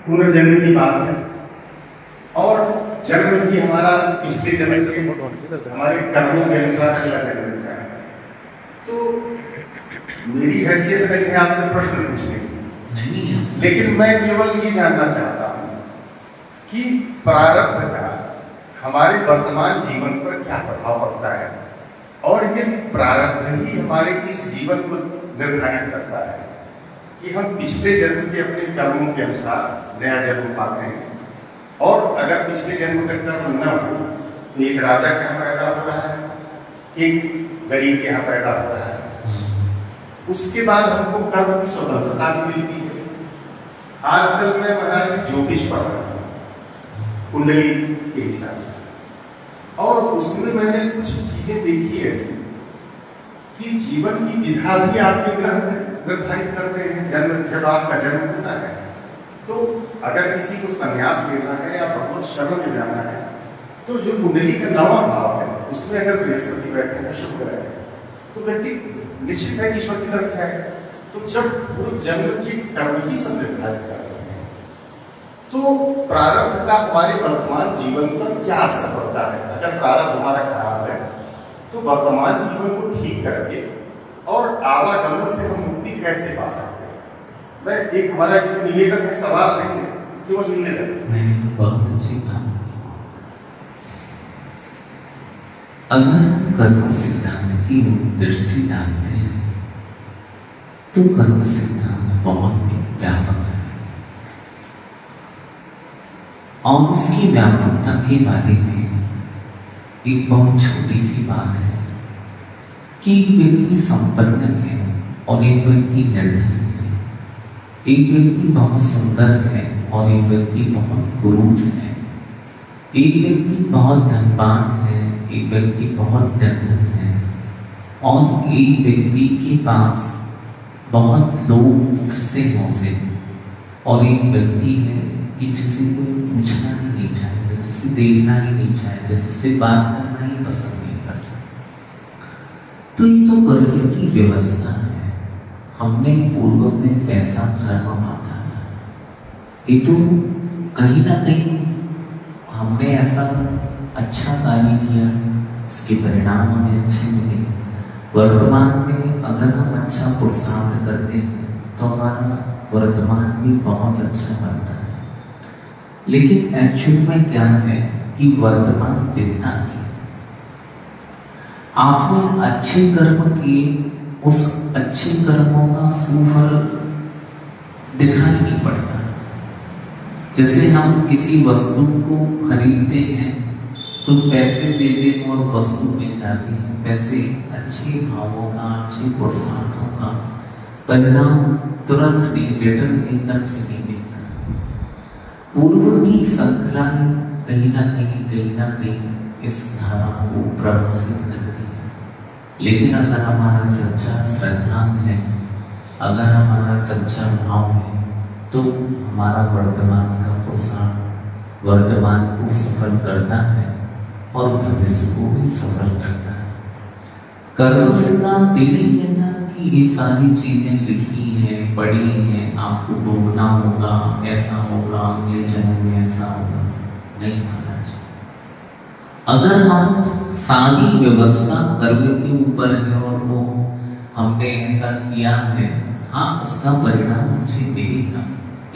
पुनर्जन्म की बात है और जन्म भी हमारा पिछले जन्म के हमारे कर्मों के अनुसार अगला जन्म का है। तो मेरी हैसियत नहीं है आपसे प्रश्न पूछने की, नहीं है, लेकिन मैं केवल ये जानना चाहता हूँ कि प्रारब्ध का हमारे वर्तमान जीवन पर क्या प्रभाव पड़ता है और यदि प्रारब्ध ही हमारे इस जीवन को निर्धारित करता है कि हम पिछले जन्म के अपने कर्मों के अनुसार नया जन्म पाते हैं, और अगर पिछले जन्म का कर्म न हो तो एक राजा के यहाँ पैदा हो रहा है, एक गरीब के यहाँ पैदा हो रहा है, उसके बाद हमको कर्म की स्वतंत्रता मिलती है। आजकल मैं महाराज ज्योतिष पढ़ रहा हूँ कुंडली के हिसाब से, और उसमें मैंने कुछ चीजें देखी ऐसी कि जीवन की विधा भी आपके ग्रह निर्धारित करते हैं। जन्म जब आपका जन्म होता है तो अगर किसी को संन्यास लेना है या भगवत शरण में जाना है तो जो कुंडली का 9वां भाव है उसमें अगर बृहस्पति बैठे हैं, शुक्र है, तो व्यक्ति निश्चित है ईश्वर की तरफ जाएगा। तो जब पूर्व जन्म की कर्म ही सब निर्धारित कर रहे हैं तो प्रारब्ध का हमारे वर्तमान जीवन पर क्या असर पड़ता है। अगर प्रारब्ध हमारा खराब है तो वर्तमान जीवन को ठीक करके और आवागमन से हम मुक्ति कैसे पा सकते हैं। मैं एक हमारा इसमें निवेदन है, सवाल नहीं है, केवल निवेदन। नहीं, बहुत अच्छी बात है। अगर हम कर्म सिद्धांत की दृष्टि डालते हैं तो कर्म सिद्धांत बहुत व्यापक है और उसकी व्यापकता के बारे में एक बहुत छोटी सी बात है कि एक व्यक्ति संपन्न है और एक व्यक्ति निर्धन है, एक व्यक्ति बहुत सुंदर है और एक व्यक्ति बहुत क्रूर है, एक व्यक्ति बहुत धनवान है, एक व्यक्ति बहुत निर्धन है, और एक व्यक्ति के पास बहुत लोग पूछते हैं उसे, और एक व्यक्ति है कि जिसे कोई पूछना ही नहीं चाहता, जिसे देखना ही नहीं चाहता, जिससे बात करना ही पसंद नहीं करता। तो ये तो कर्म की व्यवस्था है। हमने पूर्व में पैसा कर्म माना था, ये तो कहीं ना कहीं हमने ऐसा अच्छा कार्य किया, इसके परिणाम हमें अच्छे मिले। वर्तमान में अगर हम अच्छा पुरुषार्थ करते हैं तो हमारा वर्तमान भी बहुत अच्छा बनता है। लेकिन एक्चुअल में क्या है कि वर्तमान दिखता नहीं। आपने अच्छे कर्म किए, उस अच्छे कर्मों का सुफल दिखाई नहीं पड़ता। जैसे हम किसी वस्तु को खरीदते हैं तो पैसे देते हैं और वस्तु मिल जाती है, वैसे अच्छे भावों का, अच्छे पुरुषार्थों का परिणाम तुरंत नहीं, रिटर्न एकदम से नहीं मिलता। पूर्व की श्रृंखला कहीं ना कहीं इस धारा को प्रभावित करती है। लेकिन अगर हमारा सच्चा श्रद्धा है, अगर हमारा सच्चा भाव है, तो हमारा वर्तमान का पुरुषार्थ वर्तमान को सफल करता है और भविष्य को भी सफल करता है। कर्म सिद्धांत तेरी कहना कि ये सारी चीजें लिखी हैं, पढ़ी हैं, आपको भोगना होगा, ऐसा होगा, अगले जन्म में ऐसा होगा, नहीं महाराज। अगर हम सारी व्यवस्था कर्म के ऊपर है और वो हमने ऐसा किया है, हाँ उसका परिणाम मुझे मिलेगा,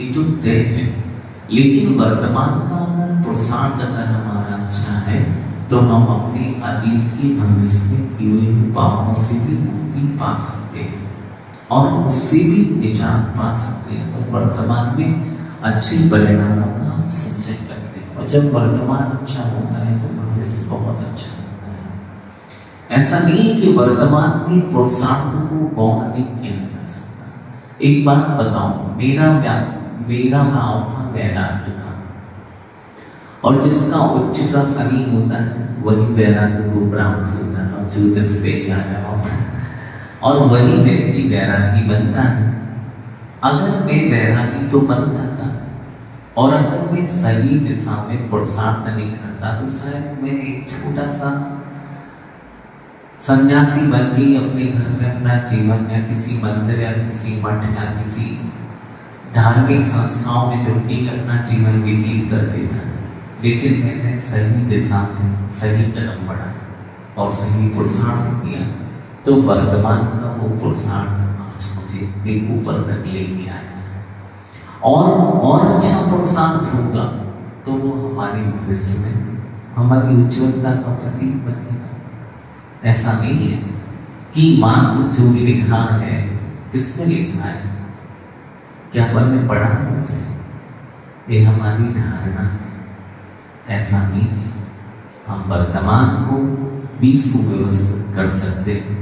ये तो तय है। लेकिन वर्तमान का अगर पुरुषार्थ अगर हमारा अच्छा है तो हम अपने अतीत के भविष्य में किए हुए पापों से भी मुक्ति पा सकते हैं और उससे भी निजात पा सकते हैं। और वर्तमान में अच्छे परिणामों का हम संचय करते हैं, और जब वर्तमान अच्छा होता है तो भविष्य बहुत अच्छा होता है। ऐसा नहीं है कि वर्तमान में पुरुषार्थ को गौण नहीं किया जा सकता। एक बात बताऊं, मेरा भाव था वैराग्य का, और जिसका उच्च का शनि होता है वही वैराग्य को प्राप्त होता है, और ज्योतिष पे आया होता है, और वही व्यक्ति वैरागी बनता है। अगर मैं वैरागी तो बन जाता, और अगर मैं सही दिशा में पुरुषार्थ नहीं करता तो शायद मैं एक छोटा सा सन्यासी बन के अपने घर में अपना जीवन या किसी मंदिर या किसी मठ या किसी धार्मिक संस्थाओं में जुड़ के अपना जीवन व्यतीत कर देना, लेकिन मैंने सही दिशा में सही कदम बढ़ाया और सही पुरुषार्थ किया, तो वर्तमान का वो पुरुषार्थ आज मुझे इतने ऊपर तक लेके आया। और अच्छा पुरुषार्थ होगा तो वो हमारे भविष्य में हमारी उज्ज्वलता का प्रतीक बनेगा। ऐसा नहीं है कि मात्र जो लिखा है, किसने लिखा है, क्या अपन ने पढ़ा है उसे, ये हमारी धारणा है। ऐसा नहीं है। हम वर्तमान को 20 को व्यवस्थित कर सकते हैं,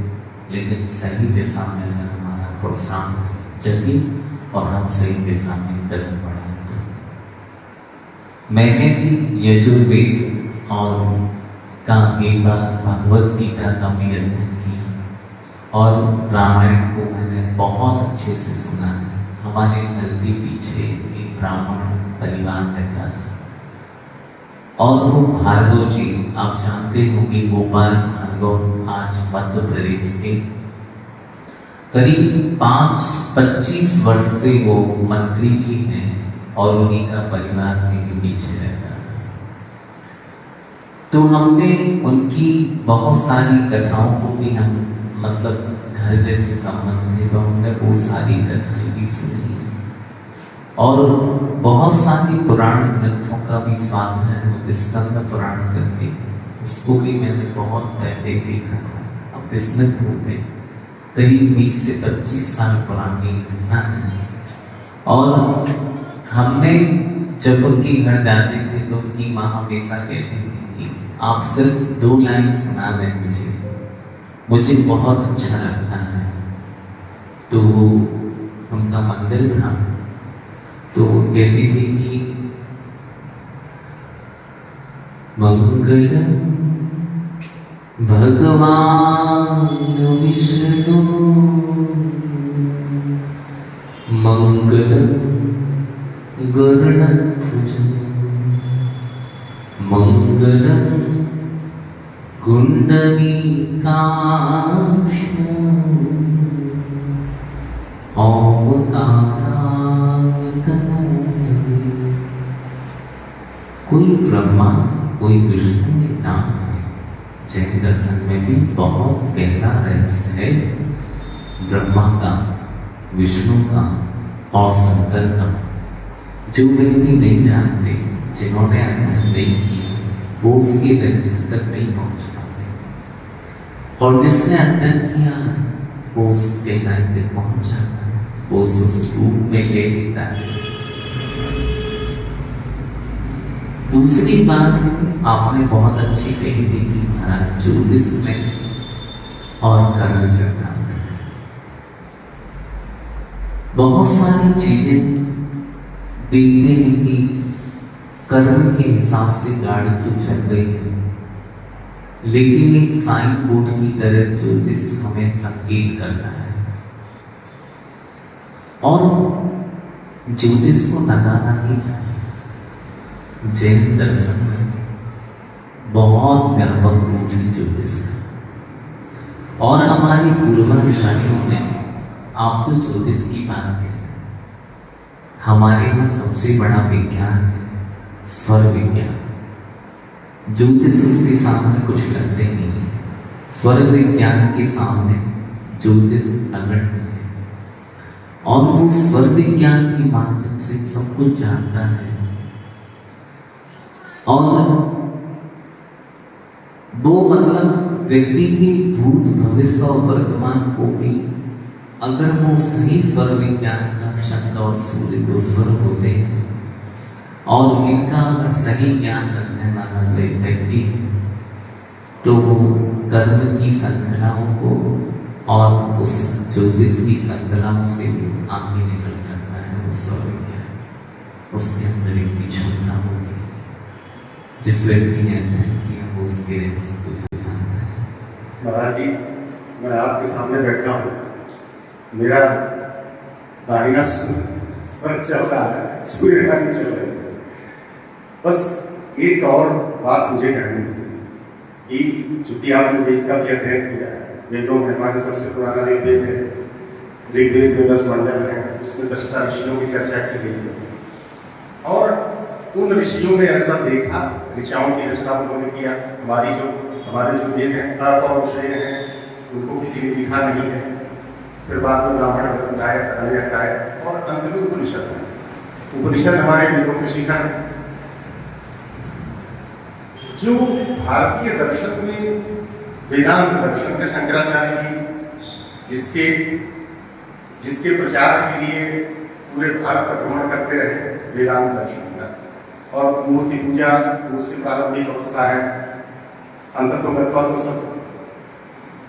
लेकिन सही दिशा में अगर हमारा पुरुषार्थ जगे और हम सही दिशा में कदम बढ़ाएं तो। मैंने भी यजुर्वेद और का एक बार भगवद गीता का भी अध्ययन किया और रामायण को मैंने बहुत अच्छे से सुना है। हमारे घर के पीछे एक ब्राह्मण परिवार रहता था और वो भार्गव जी, आप जानते हो कि गोपाल भार्गव आज मध्य प्रदेश के करीब 25 वर्ष से वो मंत्री भी हैं और उन्हीं का परिवार मेरे पीछे रहता है। तो हमने उनकी बहुत सारी कथाओं को भी हम मतलब घर जैसे संबंध थे, तो हमने वो सारी कथाएं भी सुनी और बहुत सारी पुराण ग्रंथों का भी स्वाध्याय स्कंद पुराण करके उसको भी मैंने बहुत पहले देखा था। अब इसमें हो गए करीब 20 से 25 साल पुरानी घटना है। और हमने जब उनके घर जाते थे तो उनकी माँ हमेशा कहती थी कि आप सिर्फ 2 लाइन सुना दें मुझे बहुत अच्छा लगता है। तो उनका मंदिर था, तो कहती थी कि मंगलम भगवान विष्णु मंगलम गरुड़ध्वज मंगलम कुंडलीकाक्ष कोई ब्रह्मा कोई विष्णु के नाम है। जैन दर्शन में भी बहुत गहरा रहस्य है ब्रह्मा का, विष्णु का और शंकर का। जो व्यक्ति नहीं जानते, जिन्होंने अध्ययन नहीं किया, वो उसके रहस्य तक नहीं पहुंच पाते, और जिसने अध्ययन किया वो उस गहराई तक पहुंच जाता है, वो उस रूप में ले लेता है। दूसरी बात आपने बहुत अच्छी कही थी कि महाराज ज्योतिष में और कर्म सिद्धांत बहुत सारी चीजें देखते हैं कि कर्म के हिसाब से गाड़ी तो चल रही है, लेकिन एक साइन बोर्ड की तरह ज्योतिष हमें संकेत करता है। और ज्योतिष को नकारा नहीं जा सकता। जैन दर्शन में बहुत व्यापक रूप है ज्योतिष का, और हमारी पूर्वाचार्यों ने आपको ज्योतिष की बात कही। हमारे यहाँ सबसे बड़ा विज्ञान है स्वर विज्ञान। ज्योतिष उसके सामने कुछ करते नहीं है। स्वर विज्ञान के सामने ज्योतिष नगण्य है, और वो स्वर विज्ञान के माध्यम से सब कुछ जानता है। और वो मतलब व्यक्ति की भूत भविष्य और वर्तमान को भी अगर वो सही स्वर विज्ञान का चंद्र और सूर्य दो स्वर होते हैं और इनका अगर सही ज्ञान रखने वाला व्यक्ति है, तो वो कर्म की श्रृंखलाओं को और उस ज्योतिष की श्रृंखलाओं से आगे निकल सकता है। वो स्वर विज्ञान उसके अंदर इतनी क्षमता होगी। जिस व्यक्ति ने अध्ययन किया वो उसके रहस्य को जानता है। महाराज जी, मैं आपके सामने बैठा हूँ, मेरा दाहिना स्वर चल रहा है, सूर्य का नहीं चल रहा है। बस एक और बात मुझे कहनी थी कि चूंकि आपने वेद का भी अध्ययन किया है, वेदों में हमारे सबसे पुराना ऋग्वेद है। ऋग्वेद में 10 मंडल हैं, उसमें दृष्टा ऋषियों की चर्चा की गई है और उन ऋषियों ने ऐसा देखा, ऋचाओं की रचना उन्होंने किया। हमारे जो वेद हैं अपौरुषेय हैं, उनको किसी ने लिखा नहीं है। फिर बाद में ब्राह्मण गाय, अरण्यक गाय और अंत में उपनिषद है। उपनिषद हमारे वेदों के शिखर है। जो भारतीय दर्शन में वेदांत दर्शन के शंकराचार्य जी जिसके प्रचार के लिए पूरे भारत का भ्रमण करते रहे वेदांत दर्शन का, और मूर्ति पूजा उसकी प्रारंभिक अवस्था है, अंत तो सब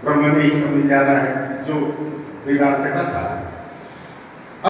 ब्रह्म में ही सब मिल जाना है, जो वेदांत का सार है।